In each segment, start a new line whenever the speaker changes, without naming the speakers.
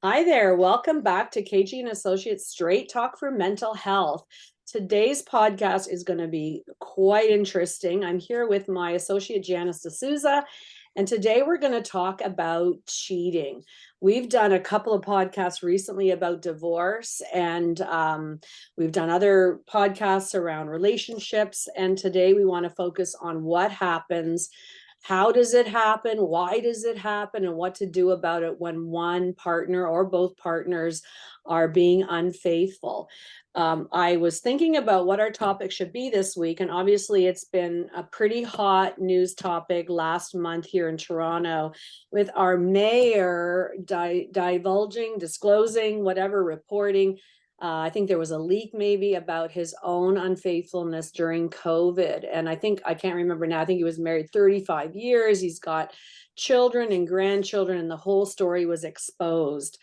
Hi there. Welcome back to KG and Associates Straight Talk for Mental Health. Today's podcast is going to be quite interesting. I'm here with my associate Janice D'Souza, and today we're going to talk about cheating. We've done a couple of podcasts recently about divorce, and we've done other podcasts around relationships. And today we want to focus on what happens. How does it happen? Why does it happen? And what to do about it when one partner or both partners are being unfaithful. I was thinking about what our topic should be this week, and obviously it's been a pretty hot news topic last month here in Toronto with our mayor divulging, disclosing, whatever, reporting. I think there was a leak maybe about his own unfaithfulness during COVID. And I can't remember now, I think he was married 35 years. He's got children and grandchildren, and the whole story was exposed.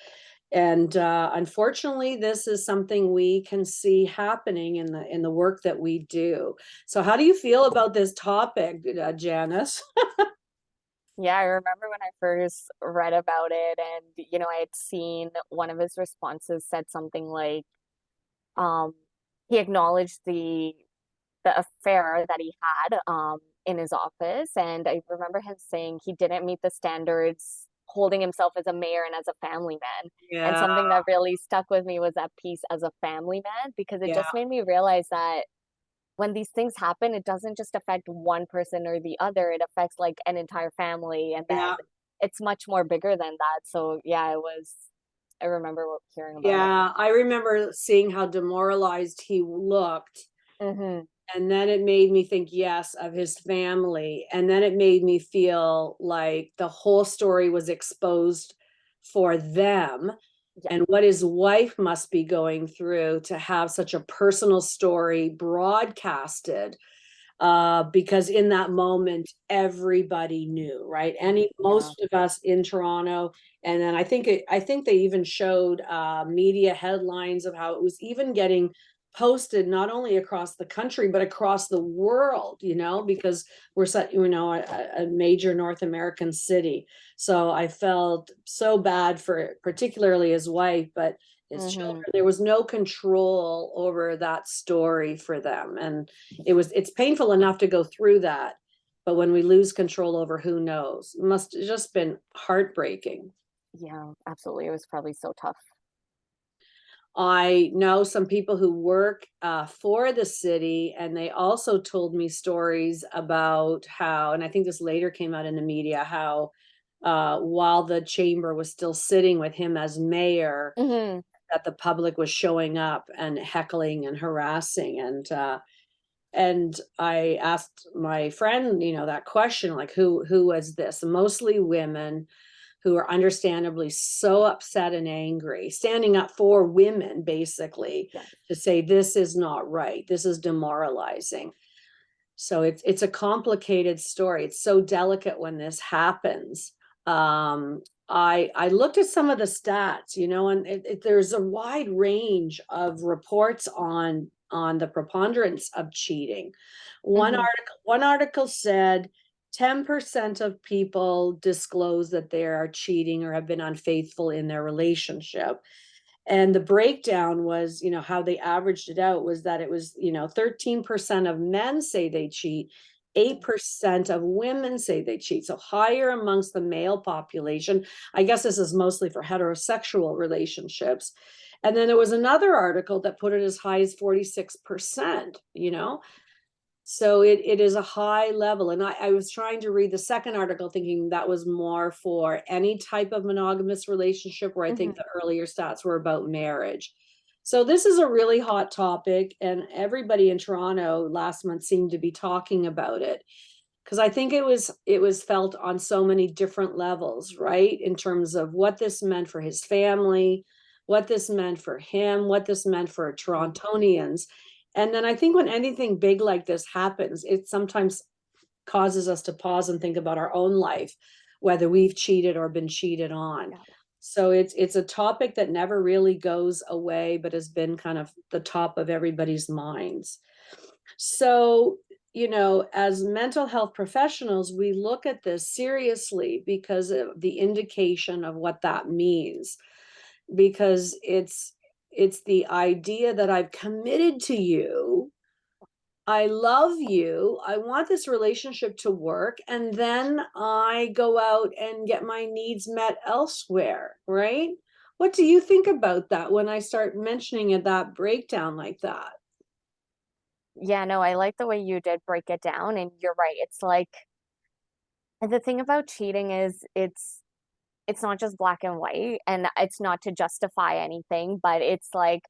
And unfortunately, this is something we can see happening in the work that we do. So how do you feel about this topic, Janice?
Yeah, I remember when I first read about it and I had seen one of his responses said something like um he acknowledged the affair that he had in his office, and I remember him saying he didn't meet the standards holding himself as a mayor and as a family man. And
Yeah,
something that really stuck with me was that piece as a family man, because it
yeah,
just made me realize that when these things happen, it doesn't just affect one person or the other, it affects like an entire family. And then
yeah.
it's much more bigger than that. So yeah, I remember hearing about it.
Yeah, I remember seeing how demoralized he looked.
Hmm.
And then it made me think, yes, of his family. And then it made me feel like the whole story was exposed for them
Yeah.
and what his wife must be going through to have such a personal story broadcasted. Because in that moment, everybody knew, right?
Yeah.
Most of us in Toronto, and then I think they even showed media headlines of how it was even getting posted not only across the country but across the world, because we're such, a major North American city. So I felt so bad for particularly his wife, but his children.
Hmm.
There was no control over that story for them, and it's painful enough to go through that, but when we lose control over, who knows, it must have just been heartbreaking.
Yeah, absolutely. It was probably so tough.
I know some people who work for the city, and they also told me stories about how, and I think this later came out in the media, how while the chamber was still sitting with him as mayor,
Hmm.
that the public was showing up and heckling and harassing. And I asked my friend, that question, like, who was this? Mostly women who are understandably so upset and angry, standing up for women, basically,
Yeah.
to say this is not right, this is demoralizing. So it's a complicated story. It's so delicate when this happens. I looked at some of the stats, and there's a wide range of reports on the preponderance of cheating.
Hmm.
One article said 10% of people disclose that they are cheating or have been unfaithful in their relationship. And the breakdown was, how they averaged it out was that it was, 13% of men say they cheat, 8% of women say they cheat. So higher amongst the male population. I guess this is mostly for heterosexual relationships. And then there was another article that put it as high as 46%, So it is a high level. And I was trying to read the second article thinking that was more for any type of monogamous relationship, where I think
Hmm.
the earlier stats were about marriage. So this is a really hot topic, and everybody in Toronto last month seemed to be talking about it, because I think it was felt on so many different levels, right? In terms of what this meant for his family, what this meant for him, what this meant for Torontonians. And then I think when anything big like this happens, it sometimes causes us to pause and think about our own life, whether we've cheated or been cheated on.
Yeah.
So it's a topic that never really goes away, but has been kind of the top of everybody's minds. So, as mental health professionals, we look at this seriously because of the indication of what that means. because it's the idea that I've committed to you. I love you. I want this relationship to work. And then I go out and get my needs met elsewhere, right? What do you think about that when I start mentioning it, that breakdown like that?
Yeah, no, I like the way you did break it down, and you're right. It's like, and the thing about cheating is it's not just black and white, and it's not to justify anything, but it's like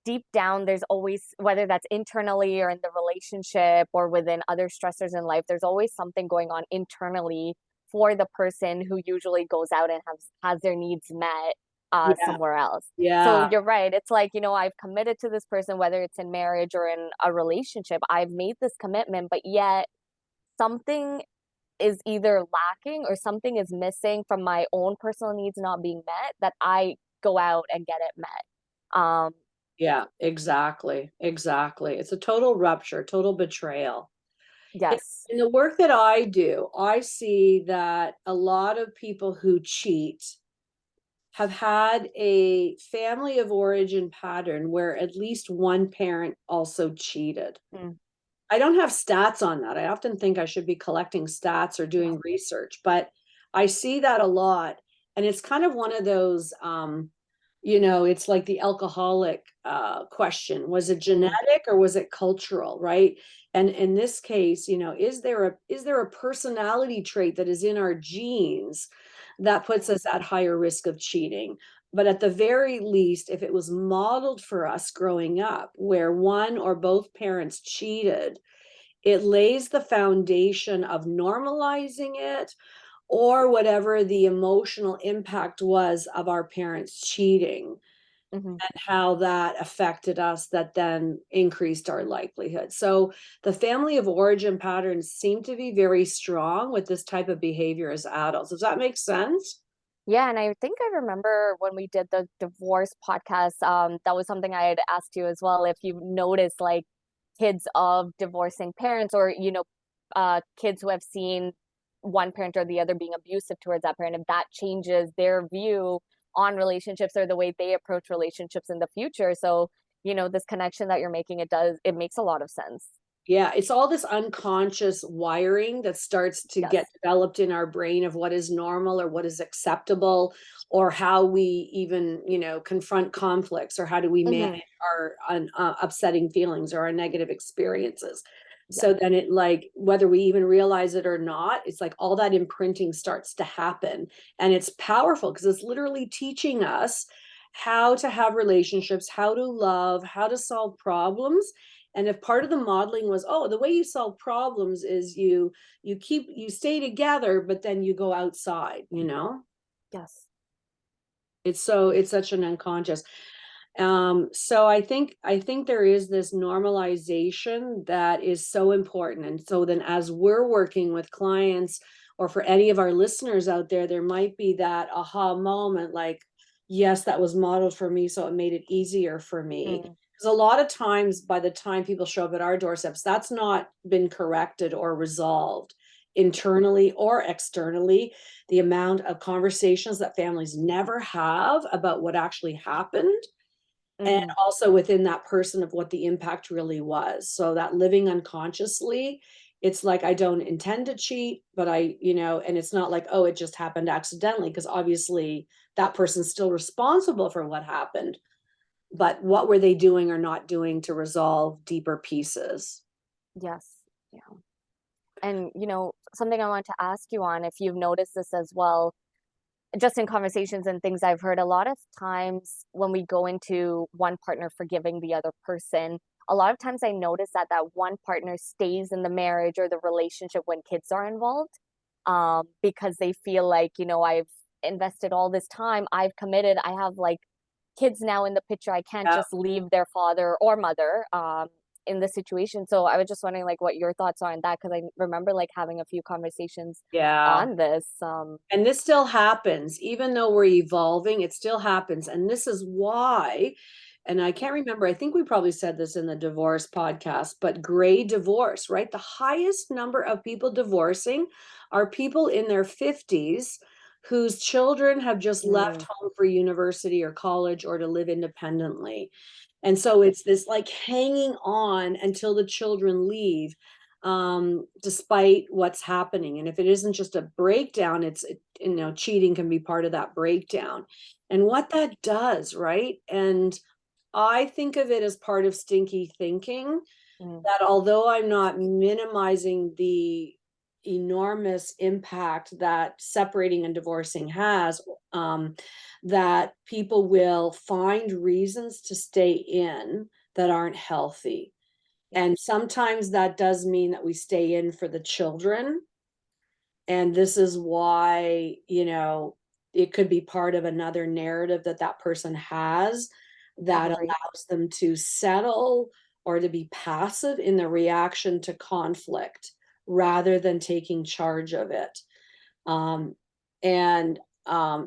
deep down there's always, whether that's internally or in the relationship or within other stressors in life, there's always something going on internally for the person who usually goes out and has their needs met
Yeah,
somewhere else. So
yeah,
you're right. It's like, I've committed to this person, whether it's in marriage or in a relationship. I've made this commitment, but yet something is either lacking or something is missing from my own personal needs not being met, that I go out and get it met.
yeah, exactly, exactly. It's a total rupture, total betrayal. In
Yes.
in the work that I do, I see that a lot of people who cheat have had a family of origin pattern where at least one parent also cheated.
Mm,
I don't have stats on that. I often think I should be collecting stats or
yeah.
doing research, but I see that a lot. And it's kind of one of those, it's like the alcoholic question. Was it
Mm,
genetic or was it cultural, right? And in this case, is there a personality trait that is in our genes that puts us at higher risk of cheating? But at the very least, if it was modeled for us growing up, where one or both parents cheated, it lays the foundation of normalizing it, or whatever the emotional impact was of our parents cheating
mhm.
and how that affected us, that then increased our likelihood. So the family of origin patterns seem to be very strong with this type of behavior as adults. Does that make sense?
Yeah, and I think I remember when we did the divorce podcast, that was something I had asked you as well, if you've noticed like kids of divorcing parents, or kids who have seen one parent or the other being abusive towards that parent, if that changes their view on relationships or the way they approach relationships in the future. So, this connection that you're making, it makes a lot of sense.
Yeah, it's all this unconscious wiring that starts to get
Yes.
developed in our brain of what is normal or what is acceptable, or how we even, confront conflicts, or how do we manage
Hmm.
our upsetting feelings or our negative experiences.
Yeah.
So then it, like, whether we even realize it or not, it's like all that imprinting starts to happen. And it's powerful because it's literally teaching us how to have relationships, how to love, how to solve problems. And if part of the modeling was, oh, the way you solve problems is you stay together, but then you go outside.
Yes.
It's such an unconscious. So I think there is this normalization that is so important. And so then as we're working with clients, or for any of our listeners out there might be that aha moment, like, yes, that was modeled for me, so it made it easier for me.
Mm,
Because a lot of times by the time people show up at our doorsteps, that's not been corrected or resolved internally or externally. The amount of conversations that families never have about what actually happened, and
hmm.
also within that person of what the impact really was. So that living unconsciously, it's like I don't intend to cheat, but and it's not like, oh, it just happened accidentally, because obviously that person's still responsible for what happened. But what were they doing or not doing to resolve deeper pieces?
Yes. Yeah. And, something I want to ask you on, if you've noticed this as well, just in conversations and things I've heard, a lot of times when we go into one partner forgiving the other person, a lot of times I notice that that one partner stays in the marriage or the relationship when kids are involved, because they feel like, I've invested all this time, I've committed, I have like kids now in the picture, I can't
Yeah.
just leave their father or mother in the situation. So I was just wondering like what your thoughts are on that, because I remember like having a few conversations
Yeah.
on this.
And this still happens, even though we're evolving, it still happens. And this is why, and I can't remember, I think we probably said this in the divorce podcast, but gray divorce, right? The highest number of people divorcing are people in their 50s whose children have just left
Mm,
home for university or college or to live independently. And so it's this like hanging on until the children leave, despite what's happening. And if it isn't just a breakdown, cheating can be part of that breakdown. And what that does, right? And I think of it as part of stinky thinking,
mm,
that although I'm not minimizing the enormous impact that separating and divorcing has, um, that people will find reasons to stay in that aren't healthy.
yeah.
And sometimes that does mean that we stay in for the children. And this is why, it could be part of another narrative that that person has that
Right.
allows them to settle or to be passive in the reaction to conflict rather than taking charge of it. Um, and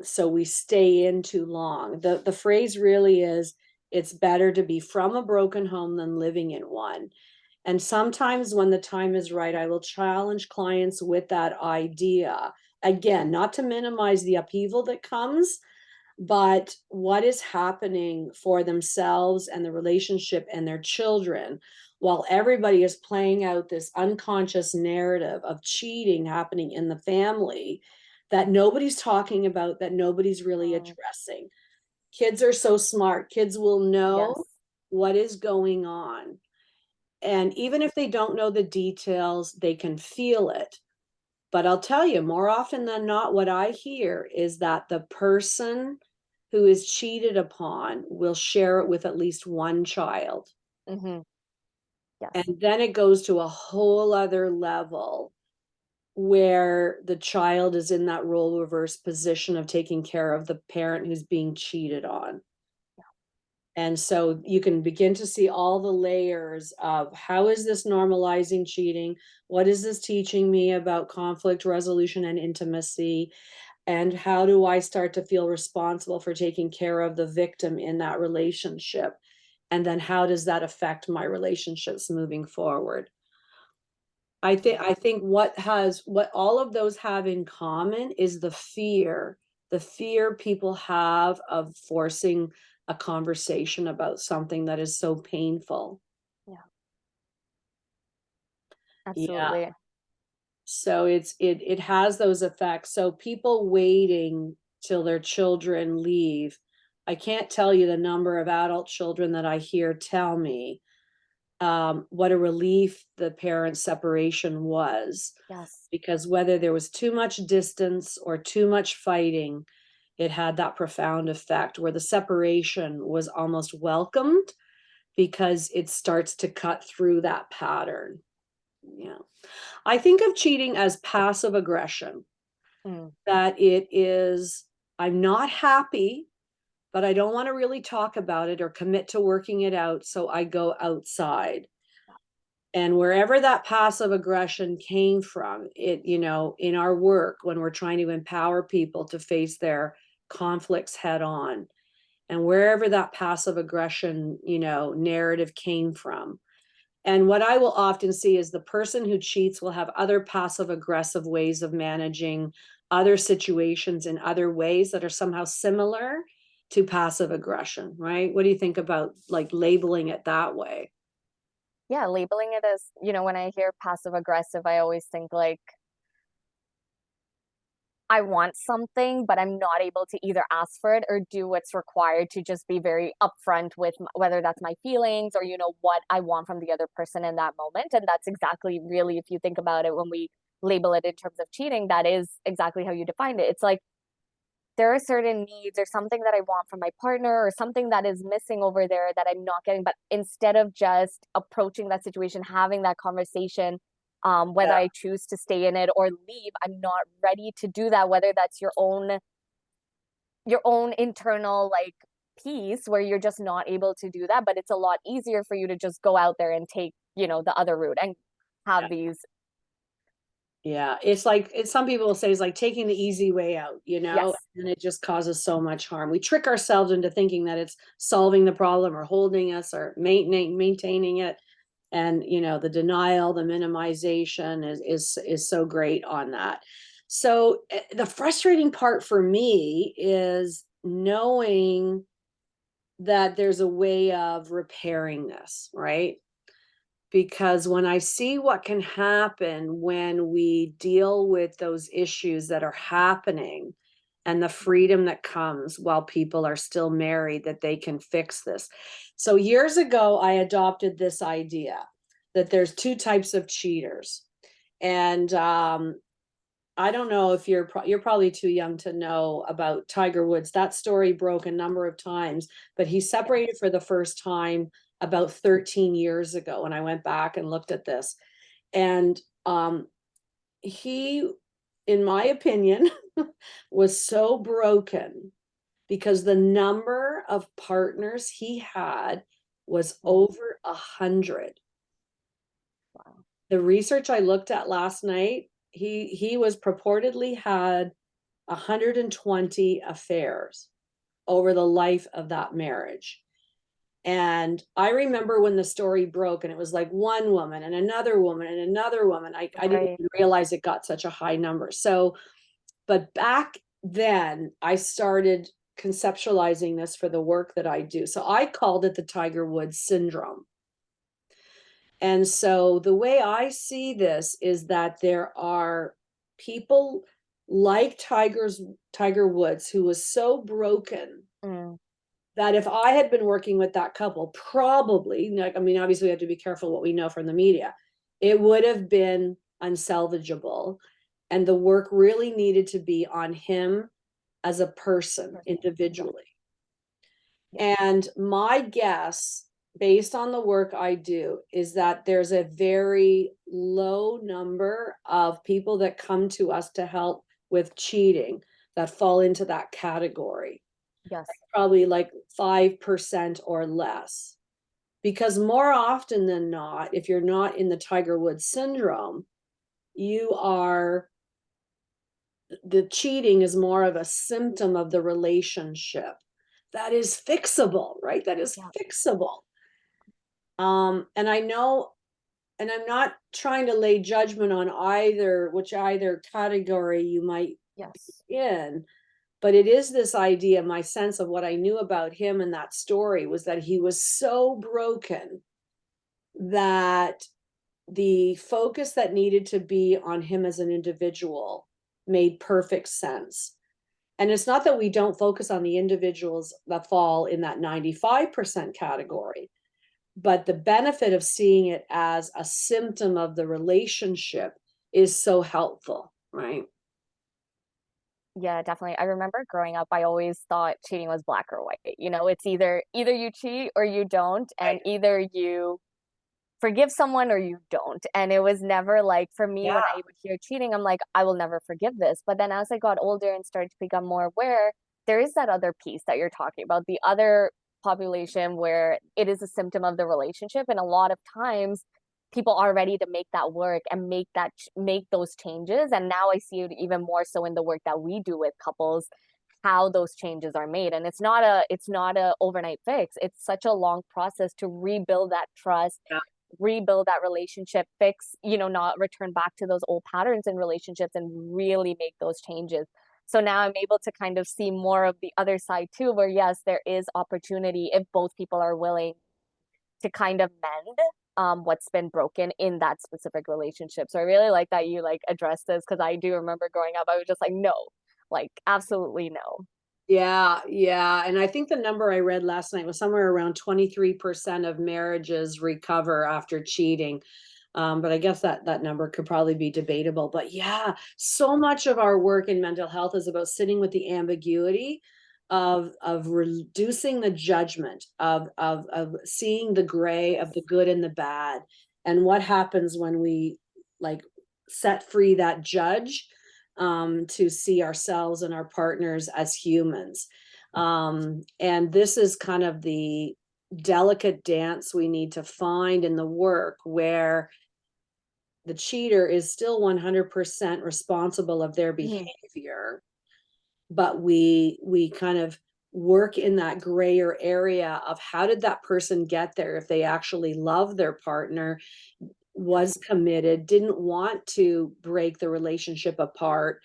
so we stay in too long. The phrase really is, it's better to be from a broken home than living in one. And sometimes when the time is right, I will challenge clients with that idea. Again, not to minimize the upheaval that comes, but what is happening for themselves and the relationship and their children while everybody is playing out this unconscious narrative of cheating happening in the family that nobody's talking about, that nobody's really
Mm,
addressing. Kids are so smart. Kids will know
yes.
what is going on. And even if they don't know the details, they can feel it. But I'll tell you, more often than not, what I hear is that the person who is cheated upon will share it with at least one child.
Hmm. Yes.
And then it goes to a whole other level where the child is in that role reverse position of taking care of the parent who's being cheated on. And so you can begin to see all the layers of how is this normalizing cheating? What is this teaching me about conflict resolution and intimacy? And how do I start to feel responsible for taking care of the victim in that relationship? And then how does that affect my relationships moving forward? I think what all of those have in common is the fear people have of forcing a conversation about something that is so painful.
Yeah.
Yeah.
Absolutely.
So it has those effects. So people waiting till their children leave. I can't tell you the number of adult children that I hear tell me what a relief the parent separation was,
Yes.
because whether there was too much distance or too much fighting, it had that profound effect where the separation was almost welcomed because it starts to cut through that pattern. Yeah. I think of cheating as passive aggression,
Mm,
that it is, I'm not happy, but I don't want to really talk about it or commit to working it out. So I go outside. And wherever that passive aggression came from, in our work, when we're trying to empower people to face their conflicts head on, and wherever that passive aggression, narrative came from. And what I will often see is the person who cheats will have other passive aggressive ways of managing other situations in other ways that are somehow similar to passive aggression, right? What do you think about like labeling it that way?
yeah, labeling it as, when I hear passive aggressive, I always think like I want something, but I'm not able to either ask for it or do what's required to just be very upfront with whether that's my feelings or, what I want from the other person in that moment. And that's exactly really, if you think about it, when we label it in terms of cheating, that is exactly how you defined it. It's like there are certain needs or something that I want from my partner or something that is missing over there that I'm not getting. But instead of just approaching that situation, having that conversation, whether
Yeah.
I choose to stay in it or leave, I'm not ready to do that. Whether that's your own internal like piece where you're just not able to do that, but it's a lot easier for you to just go out there and take, the other route and have these.
Yeah, some people will say it's like taking the easy way out,
Yes.
and it just causes so much harm. We trick ourselves into thinking that it's solving the problem or holding us or maintaining it. And the denial, the minimization is so great on that. So the frustrating part for me is knowing that there's a way of repairing this, right? Because when I see what can happen when we deal with those issues that are happening and the freedom that comes while people are still married, that they can fix this. So years ago, I adopted this idea that there's two types of cheaters. And I don't know if you're probably too young to know about Tiger Woods. That story broke a number of times, but he
Yeah.
separated for the first time about 13 years ago. And I went back and looked at this. And he, in my opinion, was so broken because the number of partners he had was
Mm.
over 100.
Wow.
The research I looked at last night, he was purportedly had 120 affairs over the life of that marriage. And I remember when the story broke and it was like one woman and another woman and another woman. I didn't
Right.
even realize it got such a high number. So, but back then I started conceptualizing this for the work that I do. So I called it the Tiger Woods syndrome. And so the way I see this is that there are people like Tiger Woods, who was so broken
Mm.
that if I had been working with that couple, probably, like, I mean, obviously we have to be careful what we know from the media, it would have been unsalvageable. And the work really needed to be on him as a person
Yeah.
individually.
Yeah.
And my guess, based on the work I do, is that there's a very low number of people that come to us to help with cheating that fall into that category.
Yes.
Probably like 5% or less. Because more often than not, if you're not in the Tiger Woods syndrome, you are, the cheating is more of a symptom of the relationship that is fixable, right? That is
Yeah.
fixable. And I know, and I'm not trying to lay judgment on either category you might
Yes.
be in, but it is this idea, my sense of what I knew about him and that story was that he was so broken that the focus that needed to be on him as an individual made perfect sense. And it's not that we don't focus on the individuals that fall in that 95% category, but the benefit of seeing it as a symptom of the relationship is so helpful, right?
Yeah, definitely. I remember growing up, I always thought cheating was black or white. It's either you cheat or you don't, and
Right.
either you forgive someone or you don't. And it was never like, for me, when I
Yeah.
would hear cheating, I'm like, I will never forgive this. But then as I got older and started to become more aware, there is that other piece that you're talking about, the other population where it is a symptom of the relationship. And a lot of times people are ready to make that work and make those changes. And now I see it even more so in the work that we do with couples, how those changes are made. And it's not a overnight fix. It's such a long process to rebuild that trust,
Yeah.
rebuild that relationship, fix, not return back to those old patterns in relationships and really make those changes. So now I'm able to kind of see more of the other side too, where yes, there is opportunity if both people are willing to kind of mend what's been broken in that specific relationship. So I really like that you like address this, because I do remember growing up, I was just like, no, like absolutely no.
Yeah, yeah. And I think the number I read last night was somewhere around 23% of marriages recover after cheating. But I guess that number could probably be debatable. But yeah, so much of our work in mental health is about sitting with the ambiguity of reducing the judgment, of seeing the gray, of
Yes.
the good and the bad, and what happens when we like set free that judge, to see ourselves and our partners as humans. And this is kind of the delicate dance we need to find in the work where the cheater is still 100% responsible of their
Mhm.
behavior, but we kind of work in that grayer area of how did that person get there if they actually love their partner, was committed, didn't want to break the relationship apart,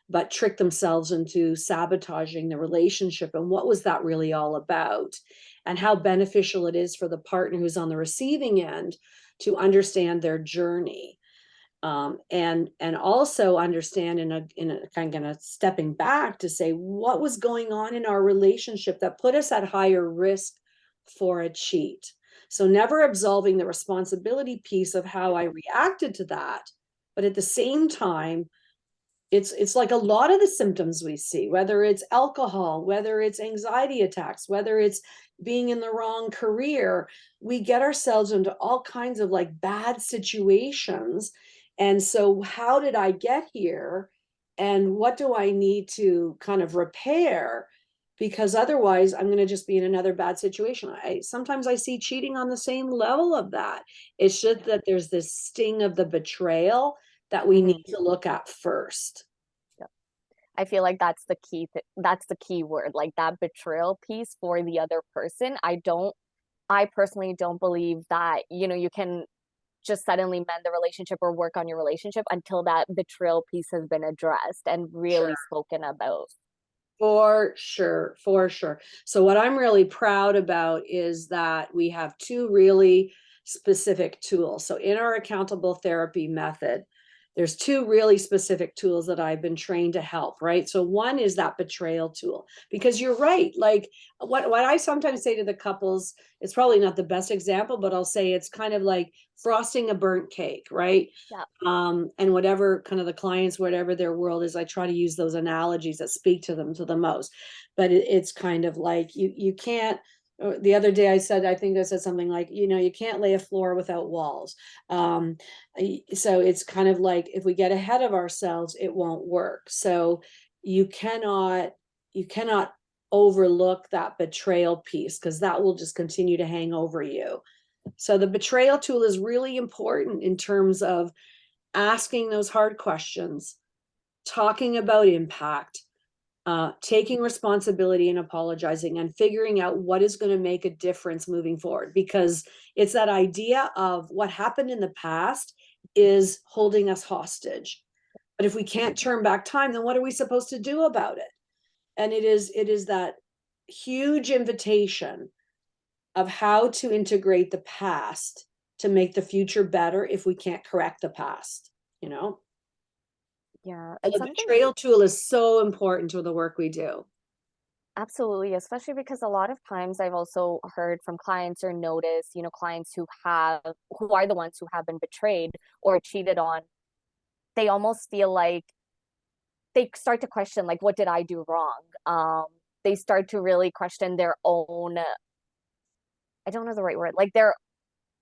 but tricked themselves into sabotaging the relationship. And what was that really all about? And how beneficial it is for the partner who's on the receiving end to understand their journey, and also understand in a kind of stepping back to say what was going on in our relationship that put us at higher risk for a cheat. So never absolving the responsibility piece of how I reacted to that, but at the same time, it's like a lot of the symptoms we see, whether it's alcohol, whether it's anxiety attacks, whether it's being in the wrong career, we get ourselves into all kinds of like bad situations. And so how did I get here, and what do I need to kind of repair? Because otherwise I'm going to just be in another bad situation. I sometimes I see cheating on the same level of that. It's just that there's this sting of the betrayal that we
Hmm.
need to look at first.
I feel like that's the key that's the key word, like that betrayal piece for the other person. I personally don't believe that, you can just suddenly mend the relationship or work on your relationship until that betrayal piece has been addressed and really
Sure.
spoken about.
For sure, for sure. So what I'm really proud about is that we have two really specific tools. So in our accountable therapy method, there's two really specific tools that I've been trained to help, right? So one is that betrayal tool, because you're right. Like what I sometimes say to the couples, it's probably not the best example, but I'll say it's kind of like frosting a burnt cake, right?
Yeah.
And whatever kind of the clients, whatever their world is, I try to use those analogies that speak to them to the most. But it's kind of like you can't. The other day I think I said something like, you can't lay a floor without walls. um so it's kind of like if we get ahead of ourselves, it won't work. So you cannot you cannot overlook that betrayal piece, because that will just continue to hang over you. So the betrayal tool is really important in terms of asking those hard questions, talking about impact, taking responsibility and apologizing, and figuring out what is going to make a difference moving forward. Because it's that idea of what happened in the past is holding us hostage. But if we can't turn back time, then what are we supposed to do about it? And it is that huge invitation of how to integrate the past to make the future better if we can't correct the past, you know?
Yeah,
So
it's
the
something.
betrayal tool is so important to the work we do.
Absolutely, especially because a lot of times I've also heard from clients or noticed, clients who are the ones who have been betrayed or cheated on, they almost feel like they start to question, like, what did I do wrong? They start to really question their own, I don't know the right word, like their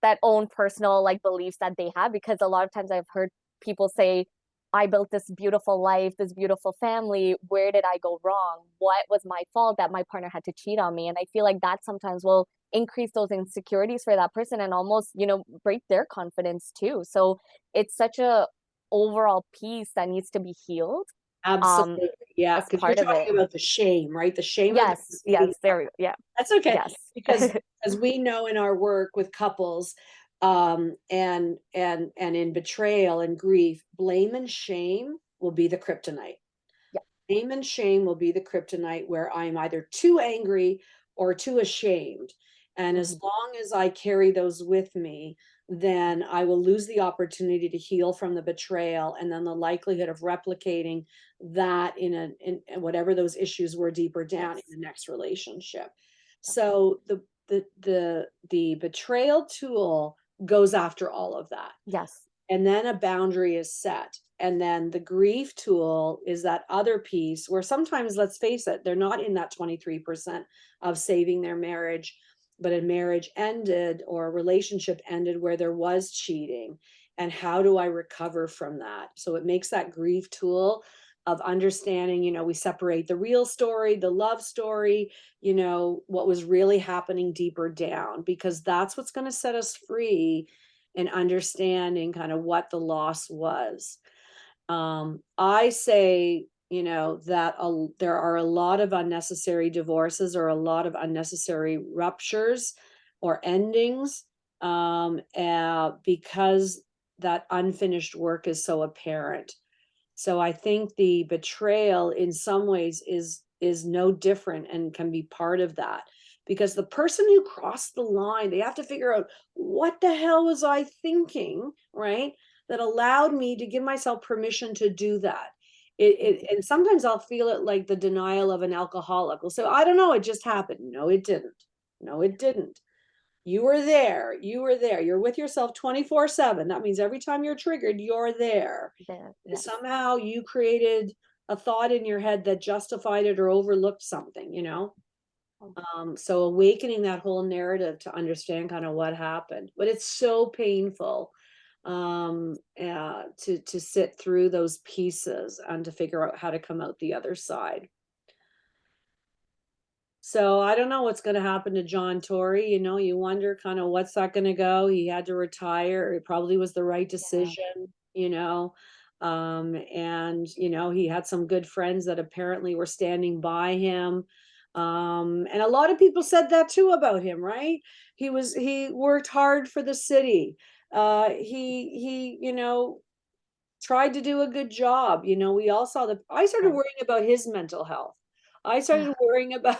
that own personal like beliefs that they have, because a lot of times I've heard people say, I built this beautiful life, this beautiful family. Where did I go wrong? What was my fault that my partner had to cheat on me? And I feel like that sometimes will increase those insecurities for that person and almost, break their confidence too. So it's such a overall piece that needs to be healed um
Absolutely. Yeah,
as
because you're
part of it.
talking about the shame, right? The shame of the
Yes,
receiving
yes, there
partner.
we yeah.
That's okay,
Yes.
because as we know in our work with couples, and in betrayal and grief, blame and shame will be the kryptonite.
Yeah.
Shame and shame will be the kryptonite where I'm either too angry or too ashamed. And as
Mhm.
long as I carry those with me, then I will lose the opportunity to heal from the betrayal, and then the likelihood of replicating that in whatever those issues were deeper down in
Yes.
the next relationship.
Yeah.
So the betrayal tool goes after all of that,
Yes.
and then a boundary is set. And then the grief tool is that other piece where sometimes, let's face it, they're not in that 23% of saving their marriage, but a marriage ended or a relationship ended where there was cheating. And how do I recover from that? So it makes that grief tool of understanding, we separate the real story, the love story, what was really happening deeper down, because that's what's going to set us free and understanding kind of what the loss was. I say, that there are a lot of unnecessary divorces or a lot of unnecessary ruptures or endings, because that unfinished work is so apparent. So I think the betrayal in some ways is no different and can be part of that, because the person who crossed the line, they have to figure out, what the hell was I thinking, right? That allowed me to give myself permission to do that. And sometimes I'll feel it like the denial of an alcoholic will say, I don't know, it just happened. No, it didn't. No, it didn't. You were there. You were there. You're with yourself 24/7. That means every time you're triggered, you're there.
There,
And
yes.
somehow you created a thought in your head that justified it or overlooked something, you know?
Oh,
So awakening that whole narrative to understand kind of what happened. But it's so painful to sit through those pieces and to figure out how to come out the other side. So I don't know what's going to happen to John Tory. You know, you wonder kind of what's that going to go. He had to retire. It probably was the right
yeah,
decision, you know. And you know, he had some good friends that apparently were standing by him. And a lot of people said that too about him, right? He worked hard for the city. He you know, tried to do a good job. You know, we all saw the I started
right.
worrying about his mental health. I
Yeah,
started worrying about,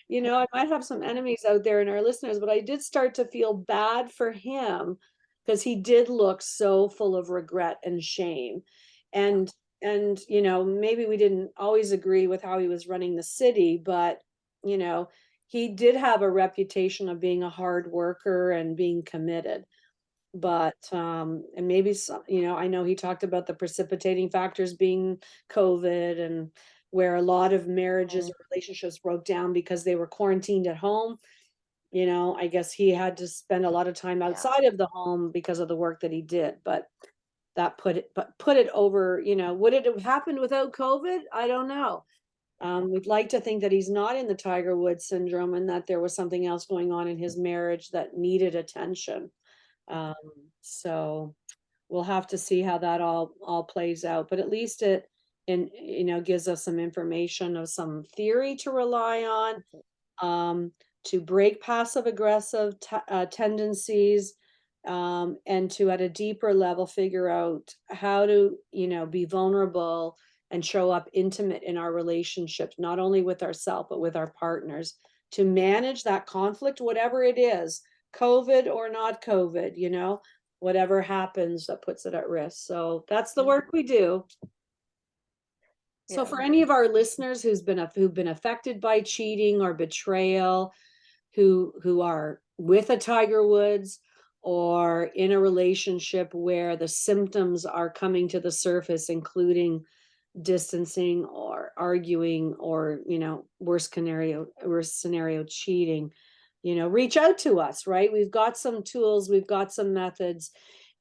you know, I might have some enemies out there in our listeners, but I did start to feel bad for him because he did look so full of regret and shame.
yeah,
And you know, maybe we didn't always agree with how he was running the city, but you know, he did have a reputation of being a hard worker and being committed. But and maybe some, you know, I know he talked about the precipitating factors being COVID, and where a lot of marriages
mm,
or relationships broke down because they were quarantined at home. You know, I guess he had to spend a lot of time
yeah,
outside of the home because of the work that he did. But that put it over, you know, would it have happened without COVID? I don't know. We'd like to think that he's not in the Tiger Woods syndrome and that there was something else going on in his marriage that needed attention.
yeah,
Um, so we'll have to see how that all plays out. But at least it, and you know, gives us some information of some theory to rely on,
mhm,
to break passive aggressive tendencies, and to at a deeper level figure out how to, you know, be vulnerable and show up intimate in our relationships, not only with ourselves but with our partners, to manage that conflict, whatever it is, COVID or not COVID, you know, whatever happens that puts it at risk. So that's the
mm,
work we do. So
yeah,
for any of our listeners who've been affected by cheating or betrayal, who are with a Tiger Woods or in a relationship where the symptoms are coming to the surface, including distancing or arguing or, you know, worst scenario cheating, you know, reach out to us, right? We've got some tools, we've got some methods,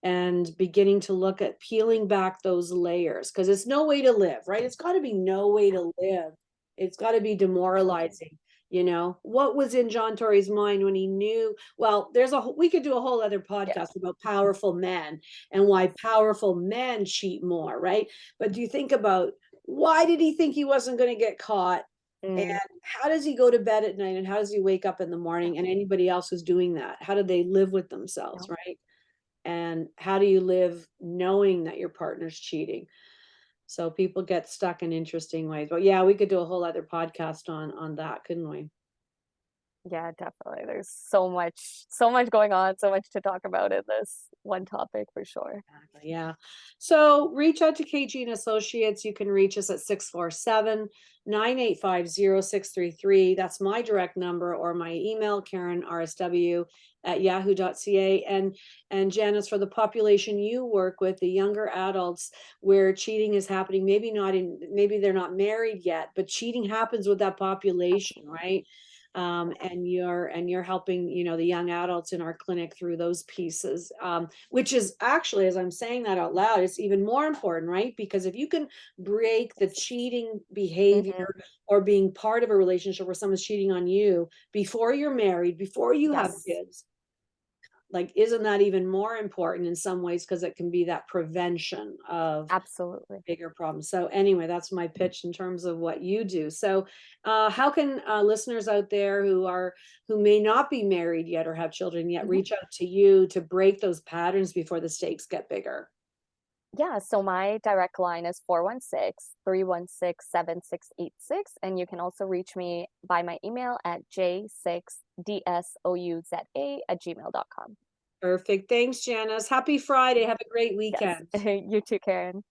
and beginning to look at peeling back those layers, because it's no way to live, right? It's got to be no way
yeah,
to live. It's got to be
absolutely.
demoralizing. You know, what was in John Tory's mind when he knew? Well, we could do a whole other
Yeah,
podcast about powerful men and why
yes.
powerful men cheat more, right? But do you think about, why did he think he wasn't going to get caught? And
Mm,
how does he go to bed at night? And how does he wake up in the
yeah,
morning? And anybody else who's doing that, how do they live with
yeah,
themselves, right? And how do you live knowing that your partner's cheating? So people get stuck in interesting ways. But yeah, we could do a whole other podcast on that, couldn't we?
yeah, definitely. There's so much going on, so much to talk about in this one topic for sure.
Exactly, yeah. So reach out to KG and Associates. You can reach us at 647-985-0633. That's my direct number, or my email, KarenRSW@yahoo.ca. And Janice, for the population you work with, the younger adults where cheating is happening, maybe they're not married yet, but cheating happens with that population,
Absolutely.
right?
Yeah,
And you're helping, you know, the young adults in our clinic through those pieces, which is actually, as I'm saying that out loud, it's even more important, right? Because if you can break the
yes.
cheating behavior
Hmm.
or being part of a relationship where someone's cheating on you before you're married, before you have
Yes.
kids, like, isn't that even more important in some ways because it can be that prevention of
Absolutely.
bigger problems. So anyway, that's my pitch in terms of what you do. So, how can listeners out there who may not be married yet or have children yet
Mhm.
reach out to you to break those patterns before the stakes get bigger?
Yeah, so my direct line is 416-316-7686, and you can also reach me by my email at j6dsouza@gmail.com.
Perfect. Thanks, Janice. Happy Friday. Have a great
Yes.
weekend.
You too, Karen.